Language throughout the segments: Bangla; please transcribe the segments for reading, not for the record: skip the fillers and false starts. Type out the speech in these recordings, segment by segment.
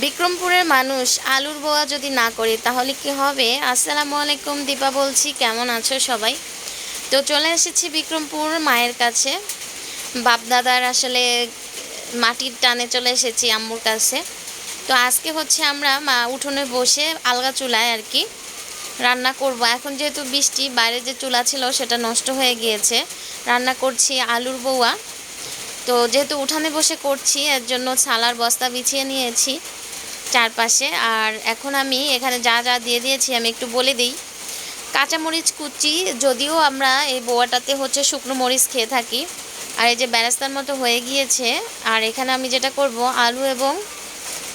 বিক্রমপুরের মানুষ আলুর বোয়া যদি না করে তাহলে কি হবে? আসসালামু আলাইকুম, দীপা বলছি। কেমন আছো সবাই? তো চলে এসেছি বিক্রমপুর মায়ের কাছে। বাপদাদার আসলে মাটির টানে চলে এসেছি আম্মুর কাছে। তো আজকে হচ্ছে আমরা উঠোনে বসে আলগা চুলায় আর কি রান্না করব। এখন যেহেতু বৃষ্টি, বাইরে যে চুলা ছিল সেটা নষ্ট হয়ে গিয়েছে। রান্না করছি আলুর বোয়া। তো যেহেতু উঠানে বসে করছি এর জন্য ছালার বস্তা বিছিয়ে নিয়েছি চারপাশে। আর এখন আমি এখানে যা যা দিয়ে দিয়েছি আমি একটু বলে দিই। কাঁচামরিচ কুচি, যদিও আমরা এই বোয়াটাতে হচ্ছে শুকনো মরিচ খেয়ে থাকি। আর এই যে বেরেস্তার মতো হয়ে গিয়েছে। আর এখানে আমি যেটা করব, আলু এবং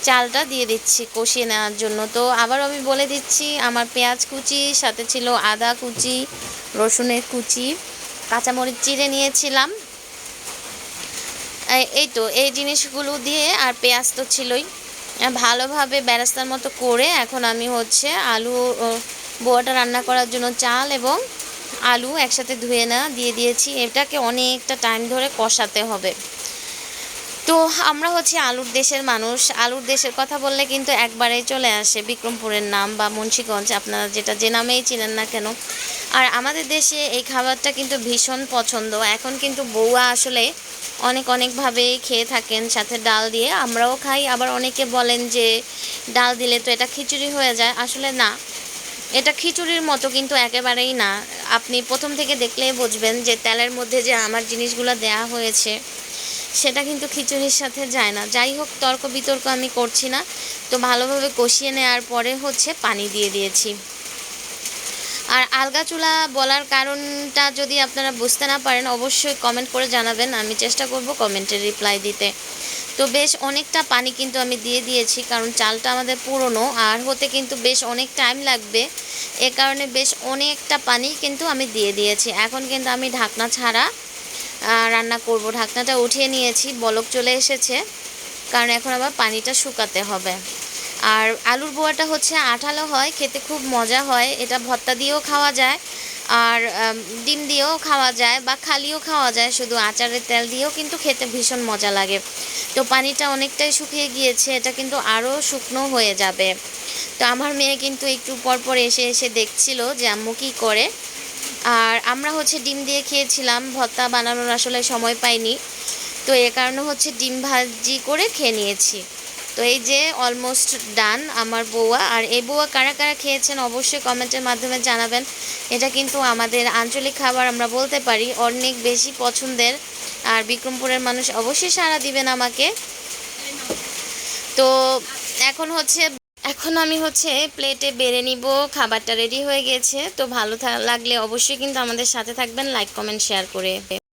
চালটা দিয়ে দিচ্ছি কষিয়ে নেওয়ার জন্য। তো আবার আমি বলে দিচ্ছি, আমার পেঁয়াজ কুচি, সাথে ছিল আদা কুচি, রসুনের কুচি, কাঁচামরিচ চিড়ে নিয়েছিলাম। এই তো এই জিনিসগুলো দিয়ে, আর পেঁয়াজ তো ছিলই। ভালোভাবে বেরেস্তার মতো করে এখন আমি হচ্ছে আলু বোয়াটা রান্না করার জন্য চাল এবং আলু একসাথে ধুয়ে দিয়ে দিয়েছি। এটাকে অনেকটা টাইম ধরে কষাতে হবে। তো আমরা হচ্ছে আলুর দেশের মানুষ। আলুর দেশের কথা বললে কিন্তু একবারেই চলে আসে বিক্রমপুরের নাম বা মুন্সিগঞ্জ, আপনারা যেটা যে নামেই চিনেন না কেন। আর আমাদের দেশে এই খাবারটা কিন্তু ভীষণ পছন্দ। এখন কিন্তু বউয়া আসলে অনেকভাবে খেয়ে থাকেন, সাথে ডাল দিয়ে আমরাও খাই। আবার অনেকে বলেন যে ডাল দিলে তো এটা খিচুড়ি হয়ে যায়। আসলে না, এটা খিচুড়ির মতো কিন্তু একেবারেই না। আপনি প্রথম থেকে দেখলেই বুঝবেন যে তেলের মধ্যে যে আমার জিনিসগুলো দেয়া হয়েছে সেটা কিন্তু খিচুড়ির সাথে যায় না। যাই হোক, তর্ক বিতর্ক আমি করছি না। তো ভালোভাবে কষিয়ে নেওয়ার পরে হচ্ছে পানি দিয়ে দিয়েছি। আর আলগা চুলা বলার কারণটা যদি আপনারা বুঝতে না পারেন অবশ্যই কমেন্ট করে জানাবেন, আমি চেষ্টা করব কমেন্টের রিপ্লাই দিতে। তো বেশ অনেকটা পানি কিন্তু আমি দিয়ে দিয়েছি, কারণ চালটা আমাদের পুরনো আর হতে কিন্তু বেশ অনেক টাইম লাগবে। এ কারণে বেশ অনেকটা পানি কিন্তু আমি দিয়ে দিয়েছি। এখন কিন্তু আমি ঢাকনা ছাড়া রান্না করব। ঢাকনাটা উঠিয়ে নিয়েছি, বলক চলে এসেছে, কারণ এখন আবার পানিটা শুকাতে হবে। আর আলুর বোয়াটা হচ্ছে আঠালো হয়, খেতে খুব মজা হয়। এটা ভর্তা দিয়েও খাওয়া যায়, আর ডিম দিয়েও খাওয়া যায়, বা খালিও খাওয়া যায়, শুধু আচারের তেল দিয়েও কিন্তু খেতে ভীষণ মজা লাগে। তো পানিটা অনেকটাই শুকিয়ে গিয়েছে, এটা কিন্তু আরও শুকনো হয়ে যাবে। তো আমার মেয়ে কিন্তু একটু পর এসে এসে দেখছিল যে আম্মু কী করে। আর আমরা হচ্ছে ডিম দিয়ে খেয়েছিলাম, ভর্তা বানানোর আসলে সময় পাইনি। তো এ কারণে হচ্ছে ডিম ভাজি করে খেয়ে নিয়েছি। তো এই যে অলমোস্ট ডান আমার বোয়া। আর এই বোয়া কারা কারা খেয়েছেন অবশ্যই কমেন্টের মাধ্যমে জানাবেন। এটা কিন্তু আমাদের আঞ্চলিক খাবার, আমরা বলতে পারি অনেক বেশি পছন্দের। আর বিক্রমপুরের মানুষ অবশ্যই সাড়া দিবেন আমাকে। তো এখন আমি হচ্ছে প্লেটে বেড়ে নিব। খাবারটা রেডি হয়ে গেছে। তো ভালো লাগলে অবশ্যই কিন্তু আমাদের সাথে থাকবেন, লাইক কমেন্ট শেয়ার করে।